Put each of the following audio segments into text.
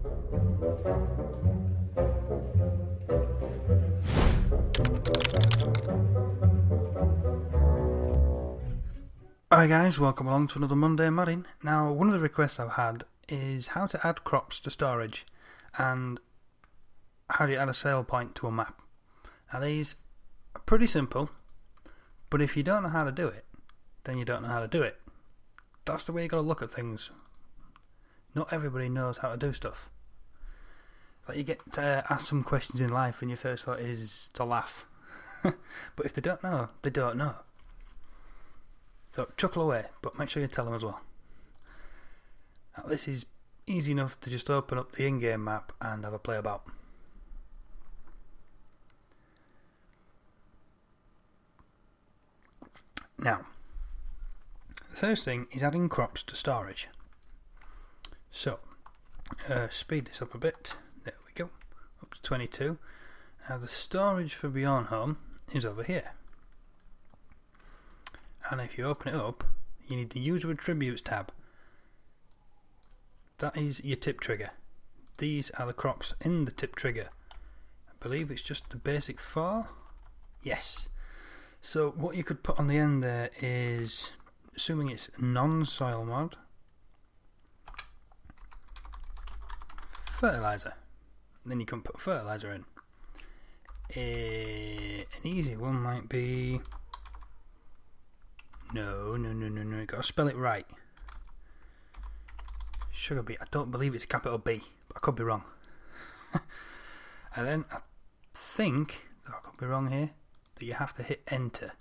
Hi guys, welcome along to another Monday Madding. Now, one of the requests I've had is how to add crops to storage and how do you add a sale point to a map. Now these are pretty simple, but if you don't know how to do it, then you don't know how to do it. That's the way you got to look at things. Not everybody knows how to do stuff. Like you get to ask some questions in life and your first thought is to laugh. But if they don't know, they don't know. So chuckle away, but make sure you tell them as well. Now this is easy enough to just open up the in-game map and have a play about. Now, the first thing is adding crops to storage. So, speed this up a bit. There we go, up to 22. Now the storage for Beyond Home is over here. And if you open it up, you need the User Attributes tab. That is your tip trigger. These are the crops in the tip trigger. I believe it's just the basic 4. Yes. So what you could put on the end there is, assuming it's non-soil mod, fertilizer. Then you can put fertilizer in. An easy one might be... No, you gotta spell it right. Sugar beet, I don't believe it's a capital B, but I could be wrong. And then I think, that I could be wrong here, that you have to hit enter.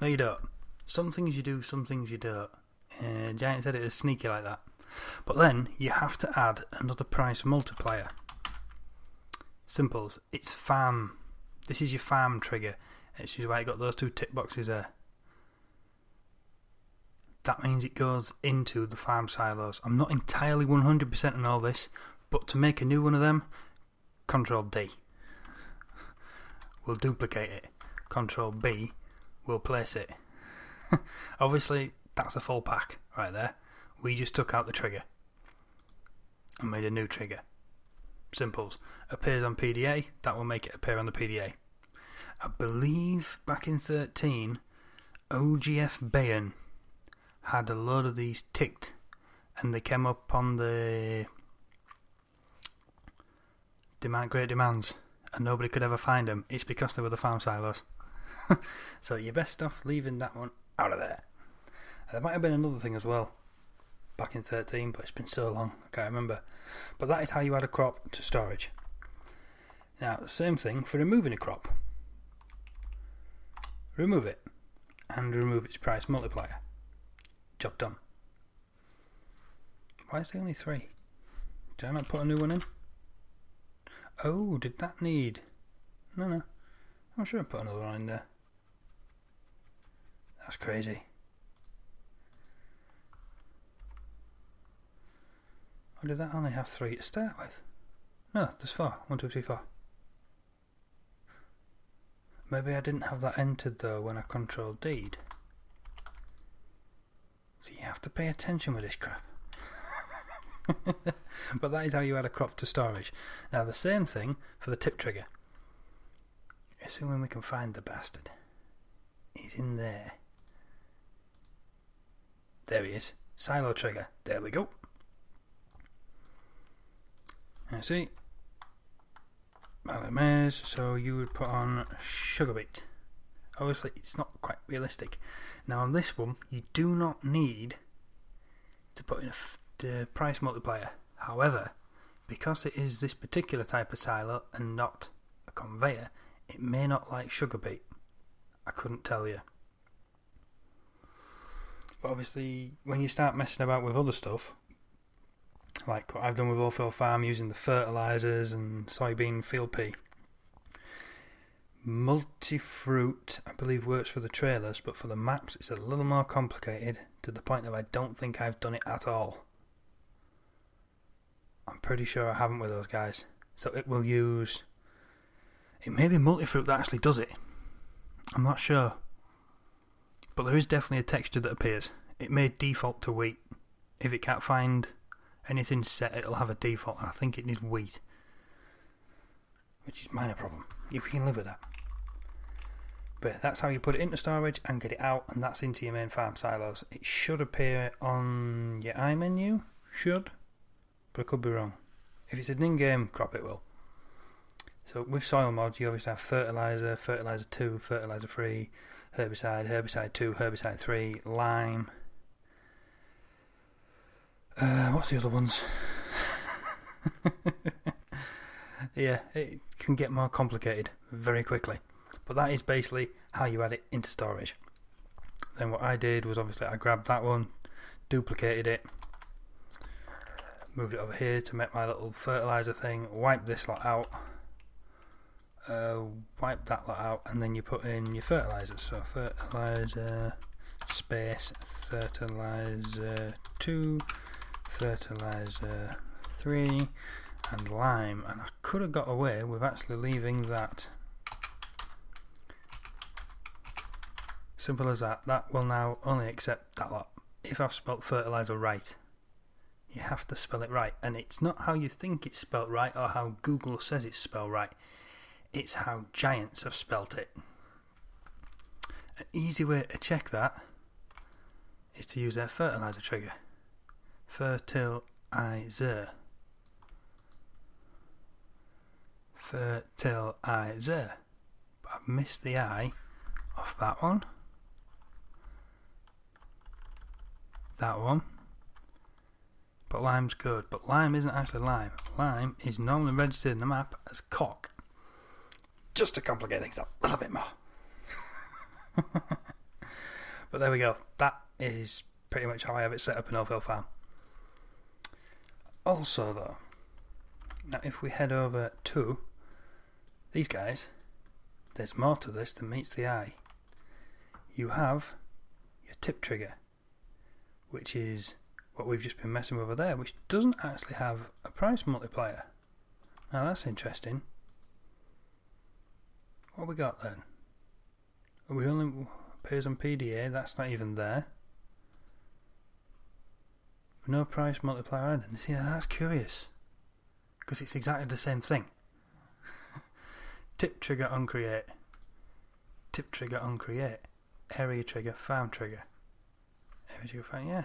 No you don't. Some things you do, some things you don't. Giant said it was sneaky like that. But then you have to add another price multiplier. Simples, it's farm. This is your farm trigger. This is why you got those 2 tick boxes there. That means it goes into the farm silos. I'm not entirely 100% on all this, but to make a new one of them, Control D will duplicate it. Control B will place it. Obviously, that's a full pack right there. We just took out the trigger and made a new trigger. Simples. Appears on PDA, that will make it appear on the PDA. I believe back in 13, OGF Bayern had a load of these ticked and they came up on the Great Demands and nobody could ever find them. It's because they were the farm silos. So you're best off leaving that one out of there. There might have been another thing as well back in 13, but it's been so long I can't remember. But that is how you add a crop to storage. Now the same thing for removing a crop. Remove it and remove its price multiplier. Job done. Why is there only 3? Did I not put a new one in? Oh, did that need... No. I'm sure I put another one in there. That's crazy. Or did that only have 3 to start with? No, there's 4. 1, 2, 3, 4. Maybe I didn't have that entered though when I Control D'd. So you have to pay attention with this crap. But that is how you add a crop to storage. Now the same thing for the tip trigger. Assuming we can find the bastard. He's in there. There he is. Silo trigger. There we go. I see. Malamairs, so you would put on sugar beet. Obviously it's not quite realistic. Now on this one you do not need to put in the price multiplier. However, because it is this particular type of silo and not a conveyor, it may not like sugar beet. I couldn't tell you. But obviously when you start messing about with other stuff, like what I've done with Oilfield Farm using the fertilizers and soybean field pea, multi-fruit I believe works for the trailers, but for the maps it's a little more complicated to the point that I don't think I've done it at all. I'm pretty sure I haven't with those guys. So it will use... It may be multi-fruit that actually does it. I'm not sure. But there is definitely a texture that appears. It may default to wheat if it can't find Anything set, it'll have a default, and I think it needs wheat, which is a minor problem. You can live with that. But that's how you put it into storage and get it out, and that's into your main farm silos. It should appear on your iMenu, but I could be wrong. If it's an in-game crop, it will. So with soil mods, you obviously have fertilizer, fertilizer 2, fertilizer 3, herbicide, herbicide 2, herbicide 3, lime. What's the other ones? Yeah, it can get more complicated very quickly. But that is basically how you add it into storage. Then what I did was obviously I grabbed that one, duplicated it, moved it over here to make my little fertilizer thing, wiped this lot out, wipe that lot out, and then you put in your fertilizer. So fertilizer space fertilizer 2, fertilizer 3, and lime. And I could have got away with actually leaving that. Simple as that. That will now only accept that lot. If I've spelt fertilizer right, you have to spell it right, and it's not how you think it's spelt right or how Google says it's spelled right. It's how giants have spelt it. An easy way to check that is to use their fertilizer trigger. Fertilizer. Fertilizer. But I've missed the I off that one. That one. But lime's good. But lime isn't actually lime. Lime is normally registered in the map as cock. Just to complicate things up a little bit more. But there we go. That is pretty much how I have it set up in No-Fill Farm. Also though, now if we head over to these guys, there's more to this than meets the eye. You have your tip trigger, which is what we've just been messing with over there, which doesn't actually have a price multiplier. Now that's interesting. What have we got then? We only appears on PDA, that's not even there. No price multiplier added. See, now that's curious, because it's exactly the same thing. Tip trigger on create, tip trigger on create, area trigger, farm trigger, area trigger, farm, yeah.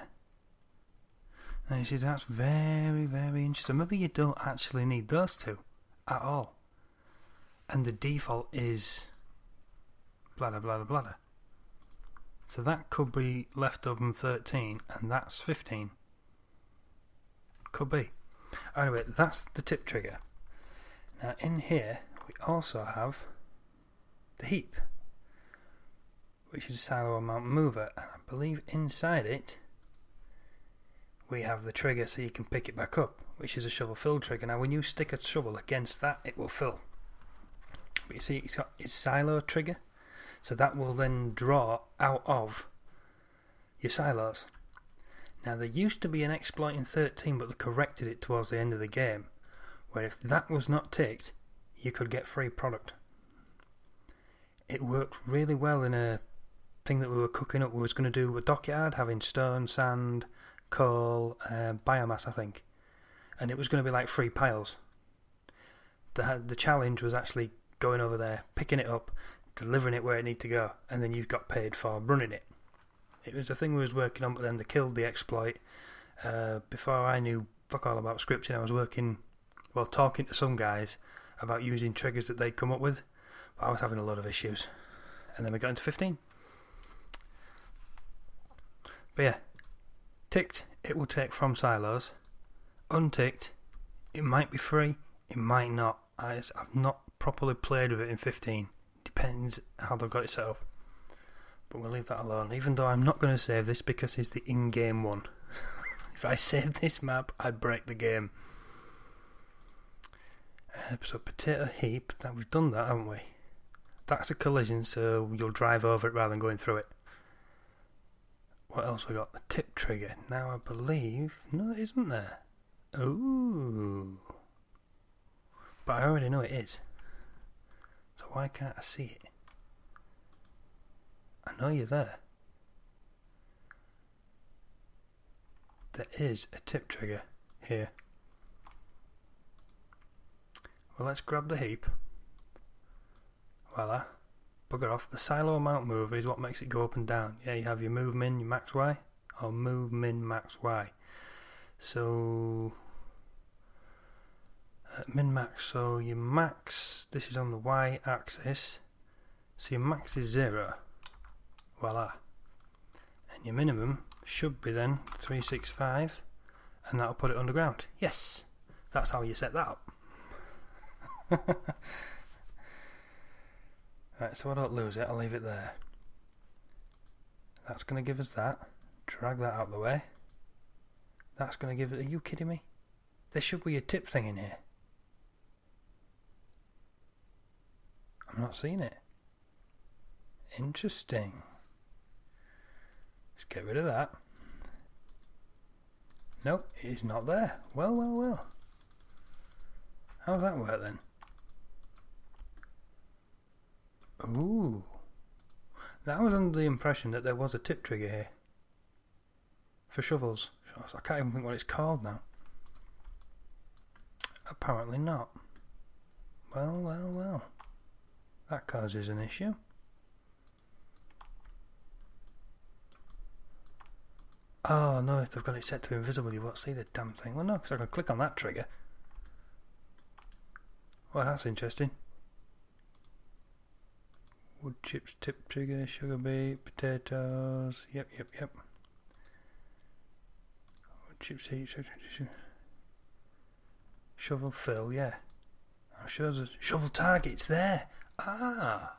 Now you see, that's very, very interesting. Maybe you don't actually need those two at all, and the default is bladder bladder bladder. So that could be left of them 13, and that's 15. Could be. Anyway, that's the tip trigger. Now in here we also have the heap, which is a silo amount mover, and I believe inside it we have the trigger so you can pick it back up, which is a shovel fill trigger. Now when you stick a shovel against that, it will fill. But you see, it's got its silo trigger, so that will then draw out of your silos. Now there used to be an exploit in 13, but they corrected it towards the end of the game, where if that was not ticked, you could get free product. It worked really well in a thing that we were cooking up. We was going to do a dockyard, having stone, sand, coal, biomass I think, and it was going to be like 3 piles. The challenge was actually going over there, picking it up, delivering it where it needed to go, and then you got paid for running it. It was a thing we was working on, but then they killed the exploit. Before I knew fuck all about scripting, I was talking to some guys about using triggers that they'd come up with, but I was having a lot of issues. And then we got into 15. But yeah, ticked, it will take from silos. Unticked, it might be free, it might not. I've not properly played with it in 15. Depends how they've got it set up. But we'll leave that alone, even though I'm not going to save this because it's the in-game one. If I save this map, I break the game. So potato heap, now we've done that, haven't we? That's a collision, so you'll drive over it rather than going through it. What else we got? The tip trigger. Now I believe, no it isn't there. Ooh. But I already know it is. So why can't I see it? I know you're there. There is a tip trigger here. Well, let's grab the heap. Voila. Bugger off. The silo mount mover is what makes it go up and down. Yeah, you have your move min, your max Y, or move min max Y. So min max, so your max, this is on the Y axis, so your max is 0. Voila. And your minimum should be then 365, and that'll put it underground. Yes, that's how you set that up. Right, so I don't lose it, I'll leave it there. That's going to give us that. Drag that out of the way. That's going to give it... Are you kidding me? There should be a tip thing in here. I'm not seeing it. Interesting. Let's get rid of that. Nope, it is not there. Well, well, well. How does that work then? Ooh. I was under the impression that there was a tip trigger here. For shovels. I can't even think what it's called now. Apparently not. Well, well, well. That causes an issue. Oh no, if they've got it set to invisible you won't see the damn thing. Well no, because I can click on that trigger. Well, that's interesting. Wood chips, tip trigger, sugar beet, potatoes. Yep. Wood chips, heat, shovel fill, yeah. Oh, shows us shovel target's there. Ah,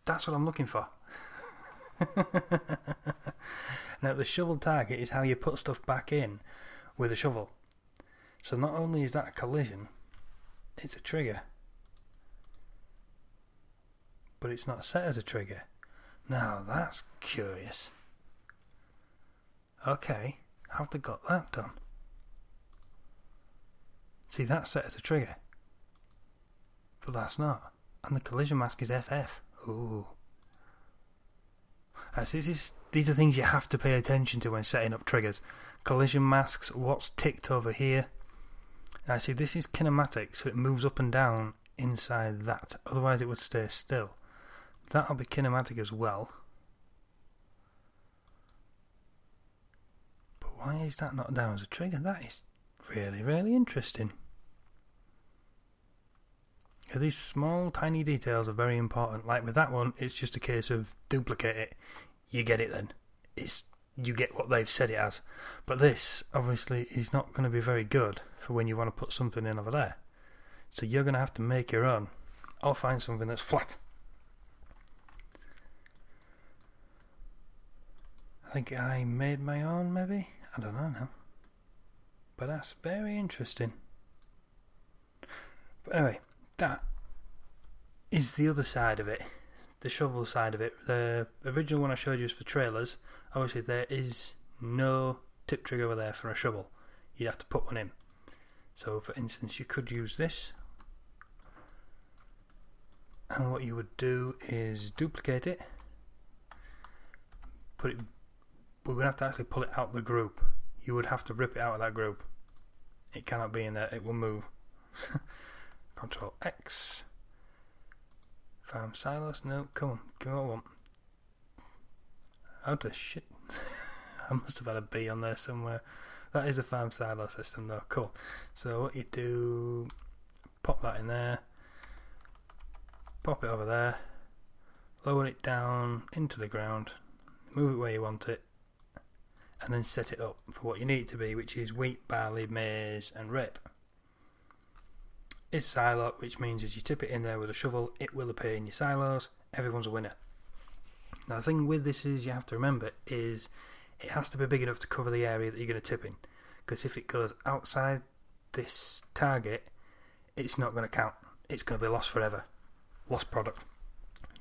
that's what I'm looking for. Now the shovel target is how you put stuff back in with a shovel. So not only is that a collision, it's a trigger. But it's not set as a trigger. Now that's curious. Okay, how have they got that done? See, that's set as a trigger. But that's not. And the collision mask is FF. Ooh. These are things you have to pay attention to when setting up triggers. Collision masks, what's ticked over here. Now see, this is kinematic, so it moves up and down inside that. Otherwise it would stay still. That'll be kinematic as well. But why is that not down as a trigger? That is really, really interesting. These small, tiny details are very important. Like with that one, it's just a case of duplicate it. You get it then. You get what they've said it as. But this, obviously, is not going to be very good for when you want to put something in over there. So you're going to have to make your own. Or find something that's flat. I think I made my own, maybe? I don't know now. But that's very interesting. But anyway, that is the other side of it. The shovel side of it. The original one I showed you is for trailers. Obviously there is no tip trigger over there for a shovel. You'd have to put one in. So for instance you could use this. And what you would do is duplicate it. Put it... We're going to have to actually pull it out the group. You would have to rip it out of that group. It cannot be in there, it will move. Control X. Farm silos, no, come on, give me what I want. How the shit? I must have had a B on there somewhere. That is a farm silo system though, cool. So what you do, pop that in there, pop it over there, lower it down into the ground, move it where you want it, and then set it up for what you need it to be, which is wheat, barley, maize and rape. It's silo, which means as you tip it in there with a shovel, it will appear in your silos. Everyone's a winner. Now the thing with this is you have to remember is it has to be big enough to cover the area that you're going to tip in, because if it goes outside this target, it's not going to count. It's going to be lost forever. Lost product.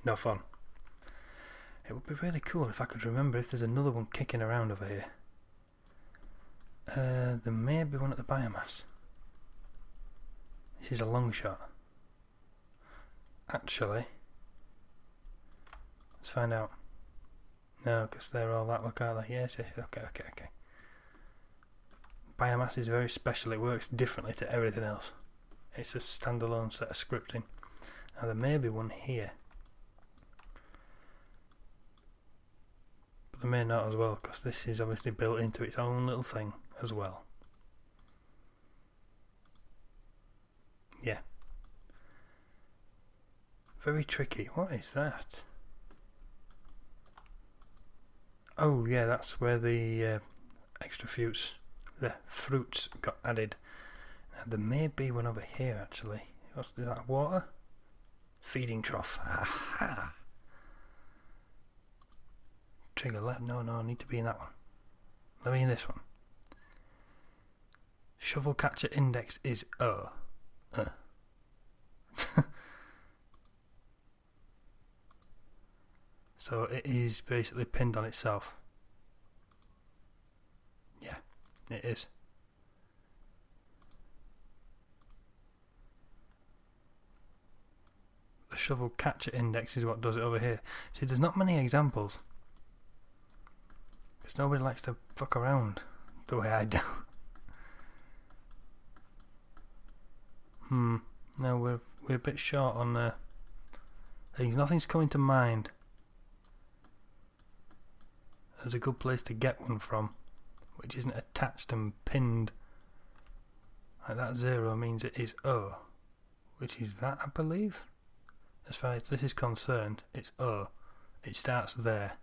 No fun. It would be really cool if I could remember if there's another one kicking around over here. There may be one at the biomass. This is a long shot. Actually, let's find out. No, because they're all that look, aren't they? Yes, okay. biomass is very special. It works differently to everything else. It's a standalone set of scripting. Now there may be one here, but there may not as well, because this is obviously built into its own little thing as well. Yeah. Very tricky. What is that? Oh yeah, that's where the extra fruits got added. Now, there may be one over here actually. What's that? Water? Feeding trough. Aha! Trigger left. No, I need to be in that one. Let me in this one. Shovel catcher index is O. So it is basically pinned on itself. Yeah, it is. The shovel catcher index is what does it over here. See, there's not many examples, because nobody likes to fuck around the way I do. No, we're a bit short on things. Nothing's coming to mind. There's a good place to get one from, which isn't attached and pinned. Like that 0 means it is O, which is that, I believe. As far as this is concerned, it's O. It starts there.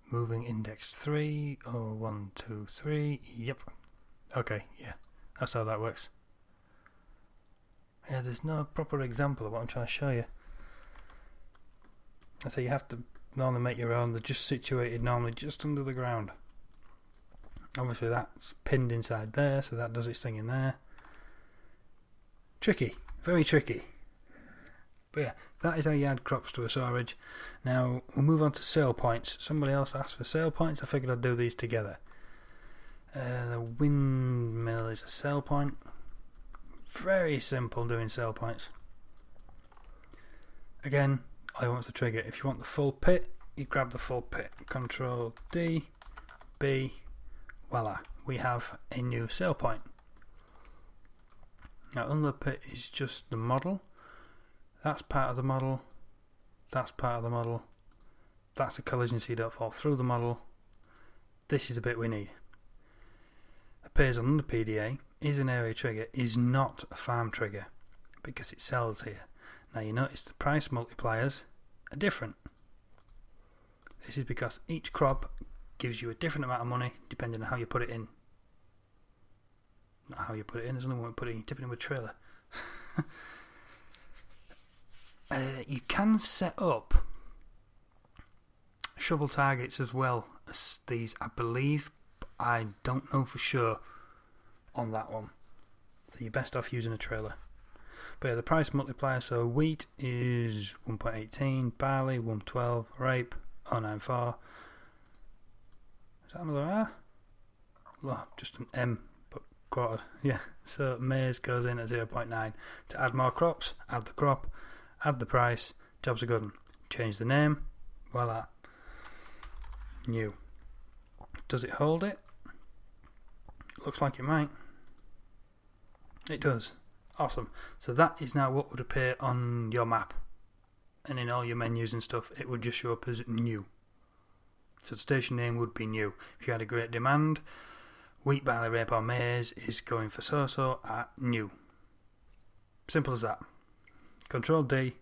Moving index 3, 1, 2, 3. Yep. Okay, yeah, that's how that works. Yeah, there's no proper example of what I'm trying to show you. So you have to normally make your own. They're just situated normally just under the ground. Obviously that's pinned inside there, so that does its thing in there. Tricky, very tricky. But yeah, that is how you add crops to a storage. Now we'll move on to sale points. Somebody else asked for sale points. I figured I'd do these together. The windmill is a sale point. Very simple doing sale points. Again, I want the trigger. If you want the full pit, you grab the full pit. Control D, B, voila. We have a new sale point. Now under the pit is just the model. That's part of the model. That's part of the model. That's a collision so you don't fall through the model. This is the bit we need. Appears on the PDA, is an area trigger, is not a farm trigger because it sells here. Now you notice the price multipliers are different. This is because each crop gives you a different amount of money depending on how you put it in. Not how you put it in, there's only one way to put it in, you tip it in with a trailer. You can set up shovel targets as well as these, I believe, but I don't know for sure on that one. So you're best off using a trailer. But yeah, the price multiplier, so wheat is 1.18, barley 112, rape 0.94. Is that another R? Oh, just an M, but quartered. Yeah, so maize goes in at 0.9. To add more crops, add the crop, add the price, jobs are good. Change the name, voila. New. Does it hold it? Looks like it might. It does. Awesome. So that is now what would appear on your map, and in all your menus and stuff it would just show up as new. So the station name would be new. If you had a great demand, wheat, barley, rape or maize is going for so at new. Simple as that. Control D,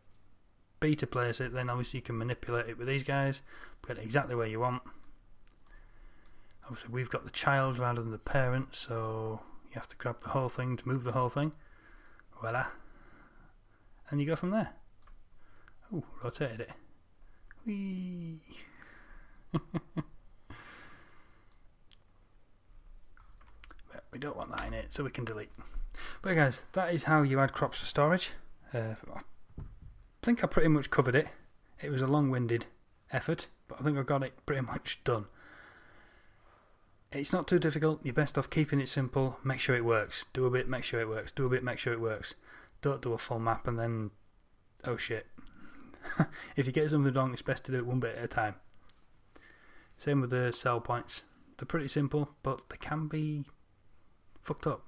B to place it, then obviously you can manipulate it with these guys, put it exactly where you want. Obviously we've got the child rather than the parent, so you have to grab the whole thing to move the whole thing. Voila. And you go from there. Ooh, rotated it. Whee! But we don't want that in it, so we can delete. But guys, that is how you add crops to storage. I think I pretty much covered it. It was a long-winded effort, but I think I got it pretty much done. It's not too difficult. You're best off keeping it simple. Make sure it works. Do a bit, make sure it works. Do a bit, make sure it works. Don't do a full map and then, oh shit. If you get something wrong, it's best to do it one bit at a time. Same with the sell points. They're pretty simple, but they can be fucked up.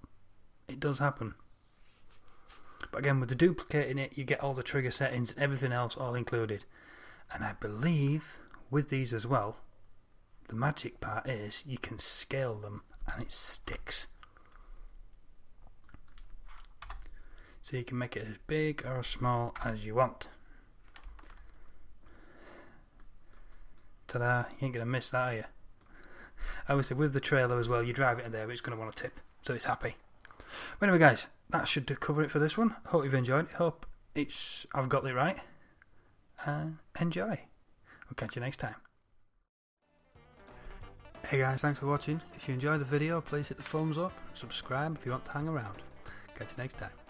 It does happen. But again, with the duplicating it, you get all the trigger settings and everything else all included. And I believe with these as well, the magic part is you can scale them and it sticks. So you can make it as big or as small as you want. Ta-da, you ain't going to miss that, are you? Obviously with the trailer as well, you drive it in there, it's going to want to tip, so it's happy. But anyway guys, that should cover it for this one. Hope you've enjoyed it. Hope I've got it right. Enjoy. We'll catch you next time. Hey guys, thanks for watching. If you enjoyed the video, please hit the thumbs up, subscribe if you want to hang around. Catch you next time.